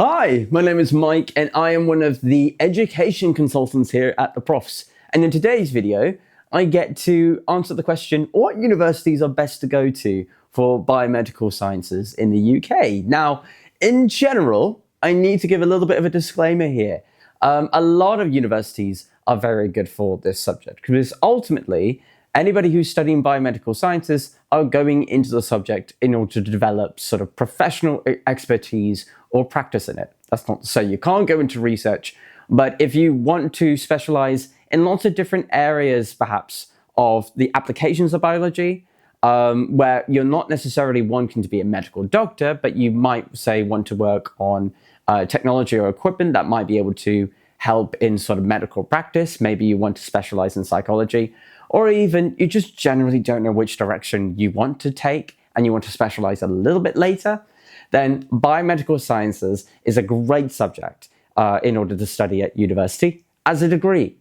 Hi, my name is Mike and I am one of the education consultants here at the Profs. And in today's video, I get to answer the question, what universities are best to go to for biomedical sciences in the UK? Now, in general, I need to give a little bit of a disclaimer here. A lot of universities are very good for this subject because ultimately, anybody who's studying biomedical sciences are going into the subject in order to develop sort of professional expertise or practice in it. That's not to say you can't go into research, but if you want to specialize in lots of different areas, perhaps, of the applications of biology, where you're not necessarily wanting to be a medical doctor, but you might, say, want to work on technology or equipment that might be able to help in sort of medical practice. Maybe you want to specialize in psychology, or even you just generally don't know which direction you want to take and you want to specialize a little bit later, then biomedical sciences is a great subject in order to study at university as a degree.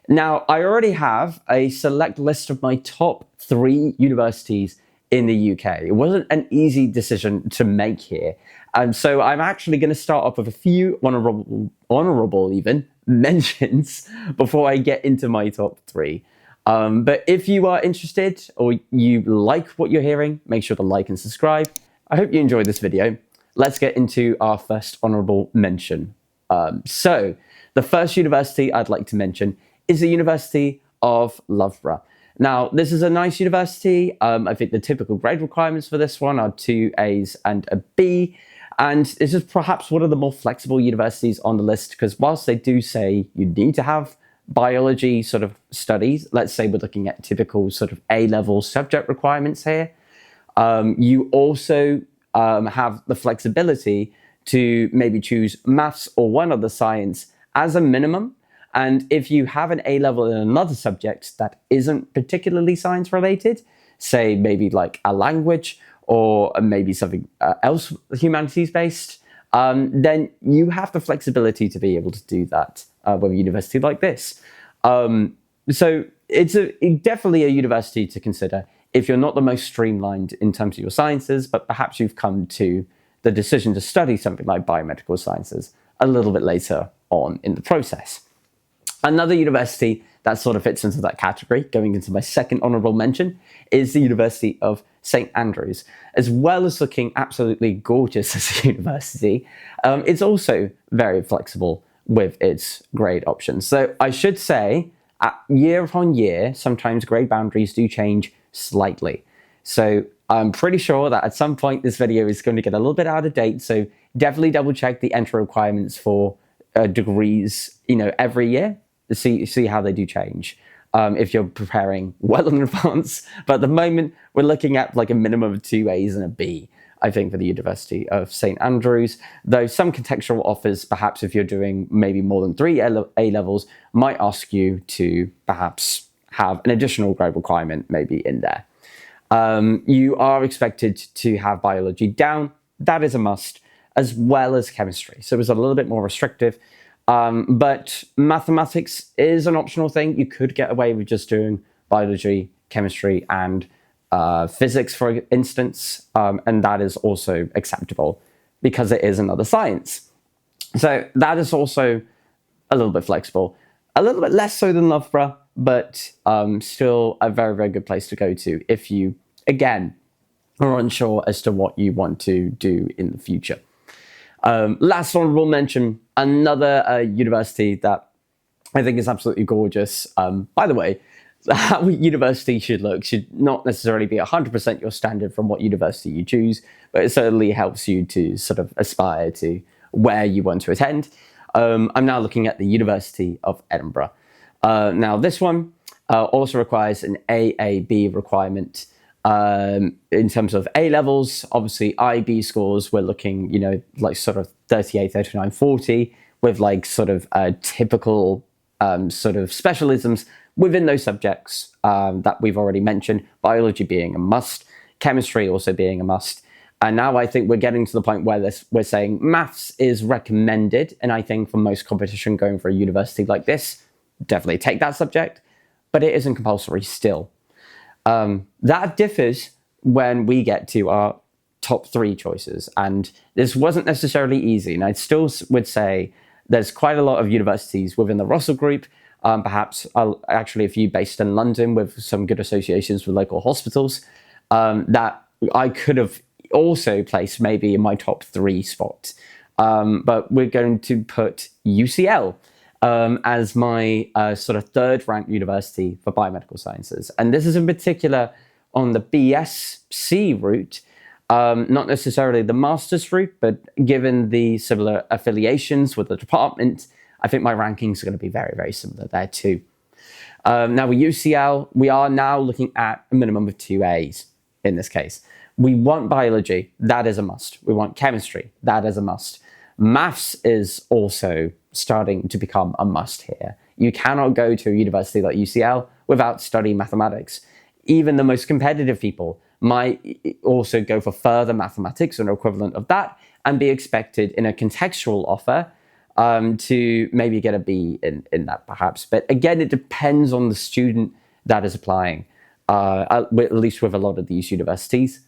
Now, I already have a select list of my top 3 universities in the UK. It wasn't an easy decision to make here. So I'm actually going to start off with a few honourable even mentions before I get into my top 3. But if you are interested or you like what you're hearing, make sure to like and subscribe. I hope you enjoyed this video. Let's get into our first honourable mention. So the first university I'd like to mention is the University of Loughborough. Now, this is a nice university. I think the typical grade requirements for this one are 2 A's and a B. And this is perhaps one of the more flexible universities on the list because whilst they do say you need to have biology sort of studies, let's say we're looking at typical sort of A-level subject requirements here, you also have the flexibility to maybe choose maths or one other science as a minimum. And if you have an A-level in another subject that isn't particularly science related, say maybe like a language or maybe something else humanities based, then you have the flexibility to be able to do that with a university like this. So it's definitely a university to consider if you're not the most streamlined in terms of your sciences, but perhaps you've come to the decision to study something like biomedical sciences a little bit later on in the process. Another university that sort of fits into that category, going into my second honourable mention, is the University of St Andrews. As well as looking absolutely gorgeous as a university, it's also very flexible with its grade options. So I should say, year on year, sometimes grade boundaries do change slightly. So I'm pretty sure that at some point this video is going to get a little bit out of date. So definitely double check the entry requirements for degrees, every year to see how they do change. If you're preparing well in advance, but at the moment we're looking at like a minimum of 2 A's and a B, I think, for the University of St Andrews, though some contextual offers, perhaps if you're doing maybe more than 3 A-levels, might ask you to perhaps have an additional grade requirement maybe in there. You are expected to have biology down, that is a must, as well as chemistry. So it's a little bit more restrictive, but mathematics is an optional thing. You could get away with just doing biology, chemistry, and physics, for instance, and that is also acceptable because it is another science. So that is also a little bit flexible, a little bit less so than Loughborough, but still a very, very good place to go to if you, again, are unsure as to what you want to do in the future. Last honourable mention, another university that I think is absolutely gorgeous. By the way, how university should look should not necessarily be 100% your standard from what university you choose, but it certainly helps you to sort of aspire to where you want to attend. I'm now looking at the University of Edinburgh. Now, this one also requires an AAB requirement. In terms of A-levels, obviously IB scores, we're looking, like sort of 38, 39, 40, with like sort of typical sort of specialisms within those subjects that we've already mentioned, biology being a must, chemistry also being a must. And now I think we're getting to the point where we're saying maths is recommended. And I think for most competition going for a university like this, definitely take that subject, but it isn't compulsory still. That differs when we get to our top 3 choices. And this wasn't necessarily easy. And I still would say there's quite a lot of universities within the Russell Group, perhaps actually a few based in London with some good associations with local hospitals, that I could have also placed maybe in my top 3 spot. But we're going to put UCL as my sort of 3rd ranked university for biomedical sciences. And this is in particular on the BSc route, not necessarily the master's route, but given the similar affiliations with the department, I think my rankings are going to be very, very similar there too. Now with UCL, we are now looking at a minimum of 2 A's in this case. We want biology, that is a must. We want chemistry, that is a must. Maths is also starting to become a must here. You cannot go to a university like UCL without studying mathematics. Even the most competitive people might also go for further mathematics or an equivalent of that and be expected in a contextual offer to maybe get a B in that perhaps. But again, it depends on the student that is applying, at least with a lot of these universities,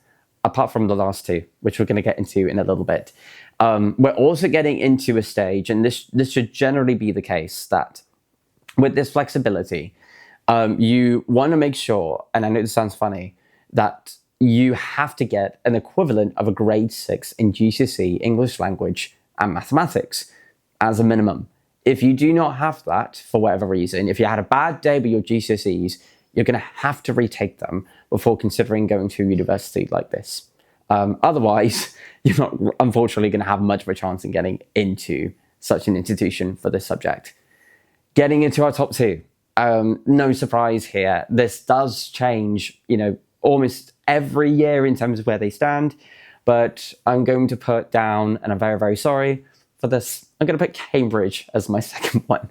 apart from the last 2, which we're going to get into in a little bit. We're also getting into a stage, and this should generally be the case, that with this flexibility, you want to make sure, and I know this sounds funny, that you have to get an equivalent of a grade 6 in GCSE English language and mathematics as a minimum. If you do not have that for whatever reason, if you had a bad day with your GCSEs, you're going to have to retake them before considering going to a university like this. Otherwise, you're not unfortunately going to have much of a chance in getting into such an institution for this subject. Getting into our top 2. No surprise here. This does change, almost every year in terms of where they stand, but I'm going to put down, and I'm very, very sorry for this, I'm going to put Cambridge as my second one.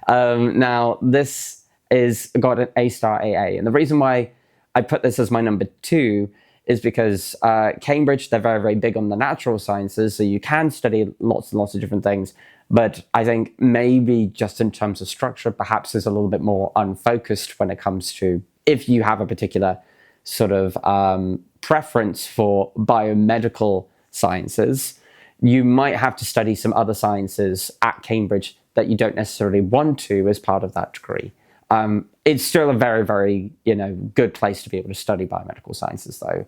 Now, this got an A-star AA, and the reason why I put this as my number 2 is because Cambridge, they're very, very big on the natural sciences, so you can study lots and lots of different things, but I think maybe just in terms of structure, perhaps is a little bit more unfocused when it comes to if you have a particular sort of preference for biomedical sciences, you might have to study some other sciences at Cambridge that you don't necessarily want to as part of that degree. It's still a very, very, good place to be able to study biomedical sciences, though,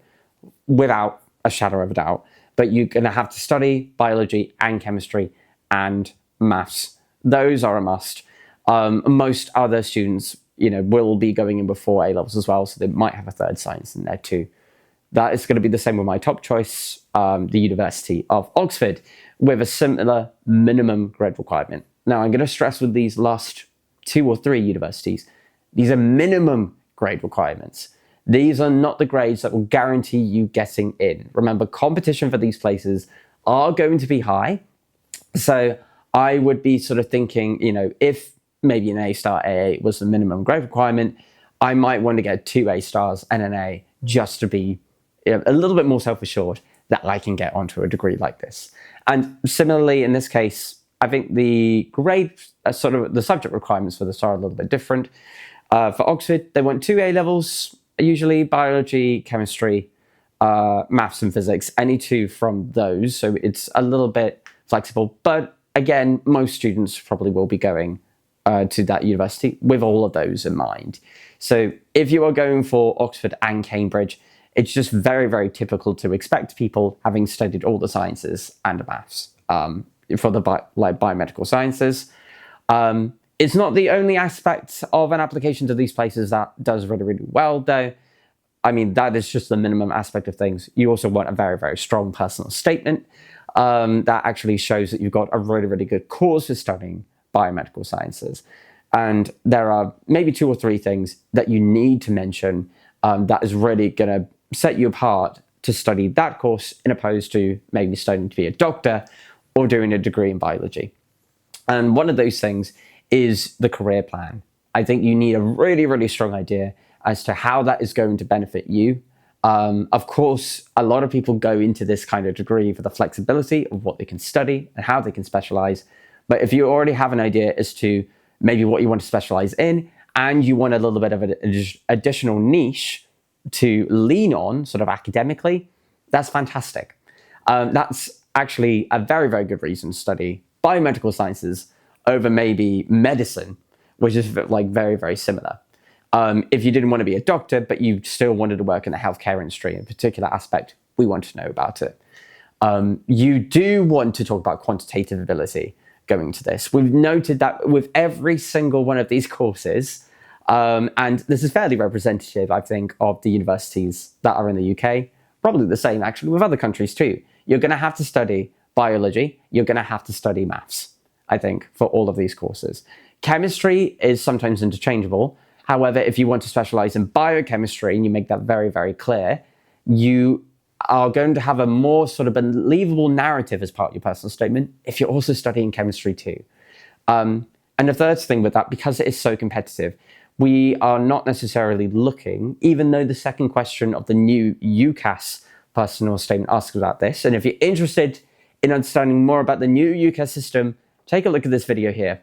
without a shadow of a doubt. But you're going to have to study biology and chemistry and maths. Those are a must. Most other students, will be going in before A-levels as well, so they might have a 3rd science in there too. That is going to be the same with my top choice, the University of Oxford, with a similar minimum grade requirement. Now, I'm going to stress with these last 2 or 3 universities, these are minimum grade requirements. These are not the grades that will guarantee you getting in. Remember, competition for these places are going to be high. So I would be sort of thinking, if maybe an A-star AA was the minimum grade requirement, I might want to get 2 A-stars and an A just to be a little bit more self-assured that I can get onto a degree like this. And similarly, in this case, I think the grade, sort of the subject requirements for this are a little bit different. For Oxford, they want 2 A-levels, usually biology, chemistry, maths and physics, any 2 from those. So it's a little bit flexible. But again, most students probably will be going to that university with all of those in mind. So if you are going for Oxford and Cambridge, it's just very, very typical to expect people having studied all the sciences and maths for the biomedical sciences. It's not the only aspect of an application to these places that does really, really well, though. I mean, that is just the minimum aspect of things. You also want a very, very strong personal statement that actually shows that you've got a really, really good cause for studying biomedical sciences. And there are maybe 2 or 3 things that you need to mention that is really going to set you apart to study that course, in opposed to maybe studying to be a doctor or doing a degree in biology. And one of those things is the career plan. I think you need a really, really strong idea as to how that is going to benefit you. Of course, a lot of people go into this kind of degree for the flexibility of what they can study and how they can specialize. But if you already have an idea as to maybe what you want to specialize in, and you want a little bit of an additional niche to lean on sort of academically, That's fantastic. That's actually a very, very good reason to study biomedical sciences over maybe medicine, which is like very, very similar. If you didn't want to be a doctor, but you still wanted to work in the healthcare industry in a particular aspect, we want to know about it. You do want to talk about quantitative ability going to this. We've noted that with every single one of these courses, and this is fairly representative, I think, of the universities that are in the UK, probably the same actually with other countries too. You're going to have to study biology, you're going to have to study maths, I think, for all of these courses. Chemistry is sometimes interchangeable. However, if you want to specialize in biochemistry, and you make that very, very clear, you are going to have a more sort of believable narrative as part of your personal statement if you're also studying chemistry too. And the third thing with that, because it is so competitive, we are not necessarily looking, even though the second question of the new UCAS personal statement asks about this. And if you're interested in understanding more about the new UCAS system, take a look at this video here,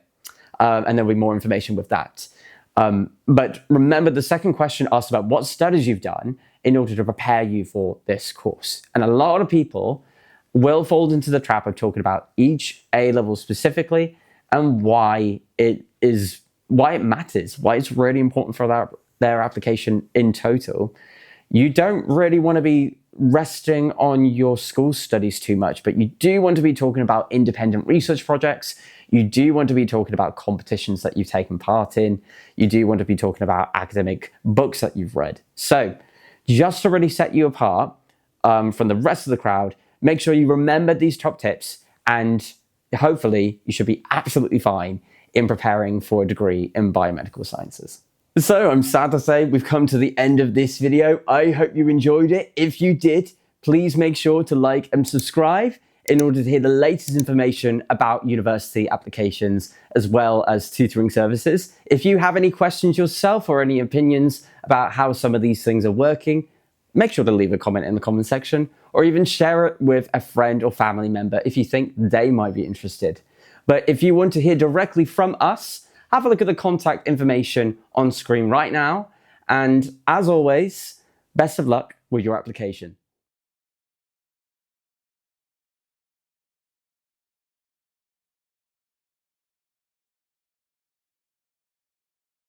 and there'll be more information with that. But remember, the second question asks about what studies you've done in order to prepare you for this course. And a lot of people will fall into the trap of talking about each A-level specifically and why it matters, why it's really important for their application in total. You don't really want to be resting on your school studies too much, but you do want to be talking about independent research projects. You do want to be talking about competitions that you've taken part in. You do want to be talking about academic books that you've read. So just to really set you apart from the rest of the crowd, make sure you remember these top tips, and hopefully you should be absolutely fine in preparing for a degree in biomedical sciences. So I'm sad to say we've come to the end of this video. I hope you enjoyed it. If you did, please make sure to like and subscribe in order to hear the latest information about university applications as well as tutoring services. If you have any questions yourself or any opinions about how some of these things are working, make sure to leave a comment in the comment section, or even share it with a friend or family member if you think they might be interested. But if you want to hear directly from us, have a look at the contact information on screen right now. And as always, best of luck with your application.